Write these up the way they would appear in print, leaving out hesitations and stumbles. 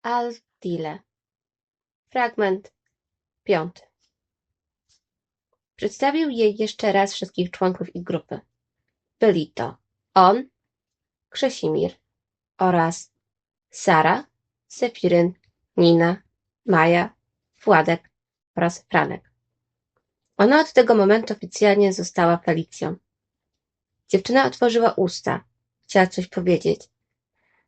Al-Dile. Fragment 5. Przedstawił jej jeszcze raz wszystkich członków ich grupy. Byli to on, Krzesimir oraz Sara, Sefiryn, Nina, Maja, Władek oraz Franek. Ona od tego momentu oficjalnie została Felicją. Dziewczyna otworzyła usta. Chciała coś powiedzieć.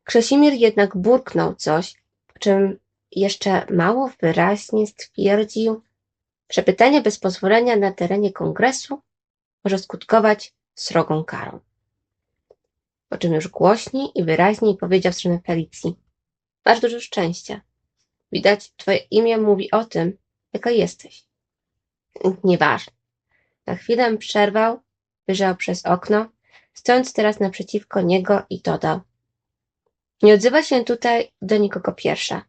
Krzesimir jednak burknął coś, po czym jeszcze mało wyraźnie stwierdził, że pytanie bez pozwolenia na terenie kongresu może skutkować srogą karą. Po czym już głośniej i wyraźniej powiedział w stronę Felicji: masz dużo szczęścia. Widać, twoje imię mówi o tym, jaka jesteś. Nieważne. Na chwilę przerwał, wyjrzał przez okno, stojąc teraz naprzeciwko niego i dodał: nie odzywa się tutaj do nikogo pierwsza.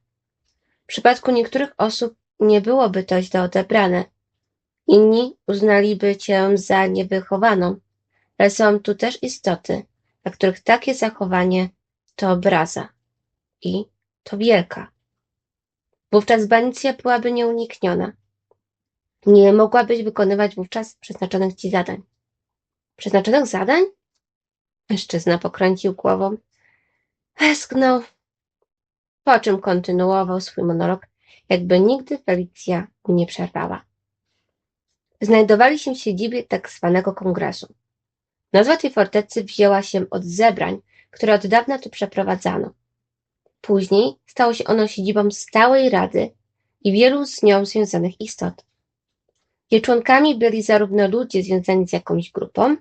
W przypadku niektórych osób nie byłoby to źle odebrane. Inni uznaliby cię za niewychowaną, ale są tu też istoty, dla których takie zachowanie to obraza. I to wielka. Wówczas banicja byłaby nieunikniona. Nie mogłabyś wykonywać wówczas przeznaczonych ci zadań. Przeznaczonych zadań? Mężczyzna pokręcił głową. Westchnął, po czym kontynuował swój monolog, jakby nigdy Felicja nie przerwała. Znajdowali się w siedzibie tak zwanego kongresu. Nazwa tej fortecy wzięła się od zebrań, które od dawna tu przeprowadzano. Później stało się ono siedzibą stałej rady i wielu z nią związanych istot. Jej członkami byli zarówno ludzie związani z jakąś grupą,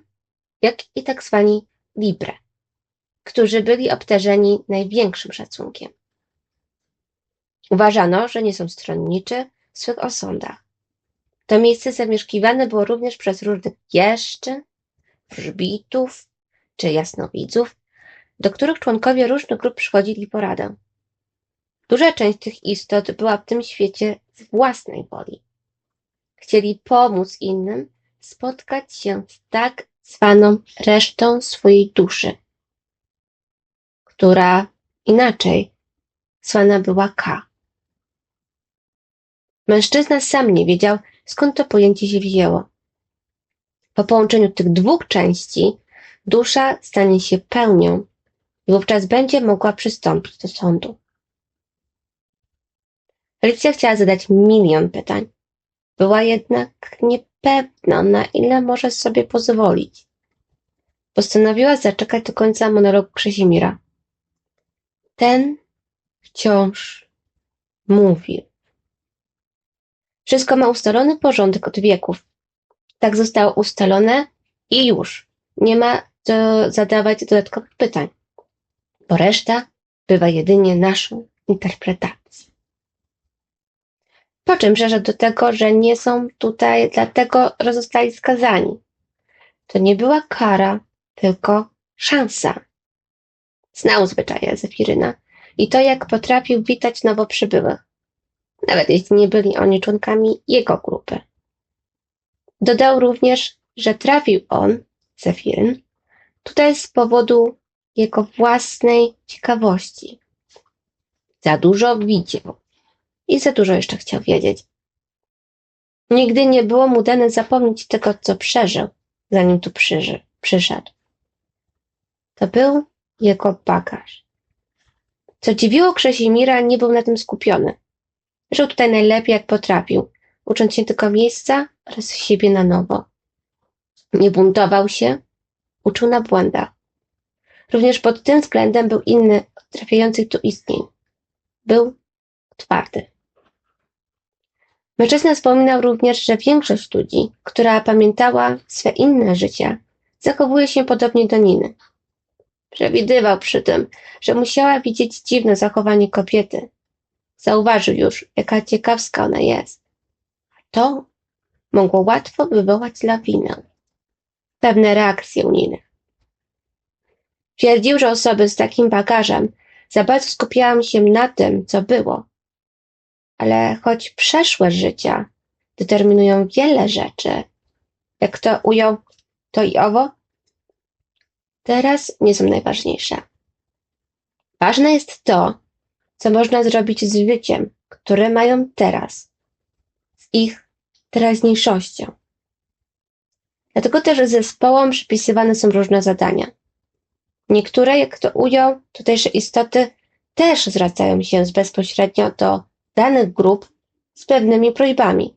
jak i tak zwani libre, którzy byli obdarzeni największym szacunkiem. Uważano, że nie są stronniczy w swych osądach. To miejsce zamieszkiwane było również przez różnych wieszczy, wróżbitów czy jasnowidzów, do których członkowie różnych grup przychodzili po radę. Duża część tych istot była w tym świecie z własnej woli. Chcieli pomóc innym spotkać się z tak zwaną resztą swojej duszy, która inaczej zwana była K. Mężczyzna sam nie wiedział, skąd to pojęcie się wzięło. Po połączeniu tych dwóch części dusza stanie się pełnią i wówczas będzie mogła przystąpić do sądu. Felicja chciała zadać milion pytań. Była jednak niepewna, na ile może sobie pozwolić. Postanowiła zaczekać do końca monologu Krzesimira. Ten wciąż mówił. Wszystko ma ustalony porządek od wieków. Tak zostało ustalone i już. Nie ma co zadawać dodatkowych pytań, bo reszta bywa jedynie naszą interpretacją. Po czym przeszedł do tego, że nie są tutaj dlatego, że zostali skazani. To nie była kara, tylko szansa. Znał zwyczaje Zefiryna i to, jak potrafił witać nowo przybyłych, nawet jeśli nie byli oni członkami jego grupy. Dodał również, że trafił on, Zefiryn, tutaj z powodu jego własnej ciekawości. Za dużo widział i za dużo jeszcze chciał wiedzieć. Nigdy nie było mu dane zapomnieć tego, co przeżył, zanim tu przyszedł. To był jego bagaż. Co dziwiło Krzesimira, nie był na tym skupiony. Żył tutaj najlepiej, jak potrafił, ucząc się tylko miejsca oraz siebie na nowo. Nie buntował się, uczył na błędach. Również pod tym względem był inny od trafiających tu istnień. Był twardy. Mężczyzna wspominał również, że większość ludzi, która pamiętała swe inne życia, zachowuje się podobnie do Niny. Przewidywał przy tym, że musiała widzieć dziwne zachowanie kobiety. Zauważył już, jaka ciekawska ona jest. A to mogło łatwo wywołać lawinę. Pewne reakcje u Niny. Twierdził, że osoby z takim bagażem za bardzo skupiają się na tym, co było. Ale choć przeszłe życia determinują wiele rzeczy, jak to ujął to i owo, teraz nie są najważniejsze. Ważne jest to, co można zrobić z życiem, które mają teraz, z ich teraźniejszością. Dlatego też zespołom przypisywane są różne zadania. Niektóre, jak to ujął, tutejsze istoty też zwracają się bezpośrednio do danych grup z pewnymi prośbami,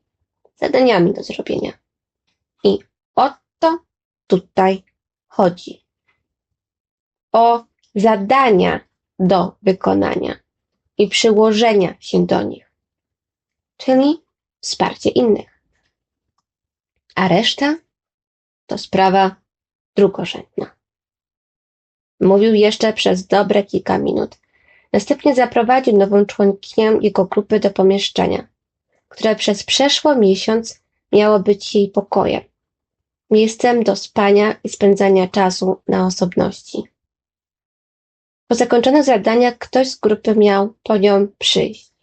zadaniami do zrobienia. I o to tutaj chodzi. O zadania do wykonania i przyłożenia się do nich, czyli wsparcie innych. A reszta to sprawa drugorzędna. Mówił jeszcze przez dobre kilka minut. Następnie zaprowadził nową członkinię jego grupy do pomieszczenia, które przez przeszło miesiąc miało być jej pokojem, miejscem do spania i spędzania czasu na osobności. Po zakończonych zadaniach ktoś z grupy miał po nią przyjść.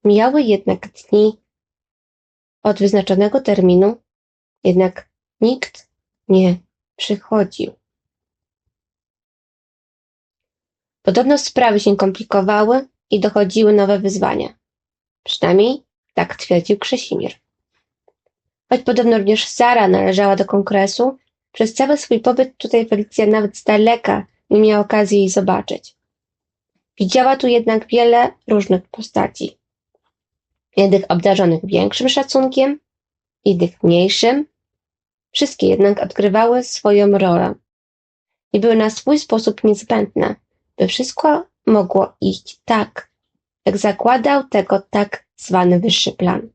Mijały jednak dni od wyznaczonego terminu, jednak nikt nie przychodził. Podobno sprawy się komplikowały i dochodziły nowe wyzwania. Przynajmniej tak twierdził Krzesimir. Choć podobno również Sara należała do kongresu, przez cały swój pobyt tutaj Felicja nawet z daleka nie miała okazji jej zobaczyć. Widziała tu jednak wiele różnych postaci. Jednych obdarzonych większym szacunkiem, innych mniejszym. Wszystkie jednak odgrywały swoją rolę i były na swój sposób niezbędne, by wszystko mogło iść tak, jak zakładał tego tak zwany wyższy plan.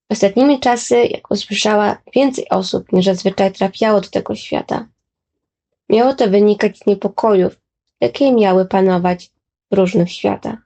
Ostatnimi czasy, jak usłyszała, więcej osób niż zazwyczaj trafiało do tego świata. Miało to wynikać z niepokojów, jakie miały panować w różnych światach.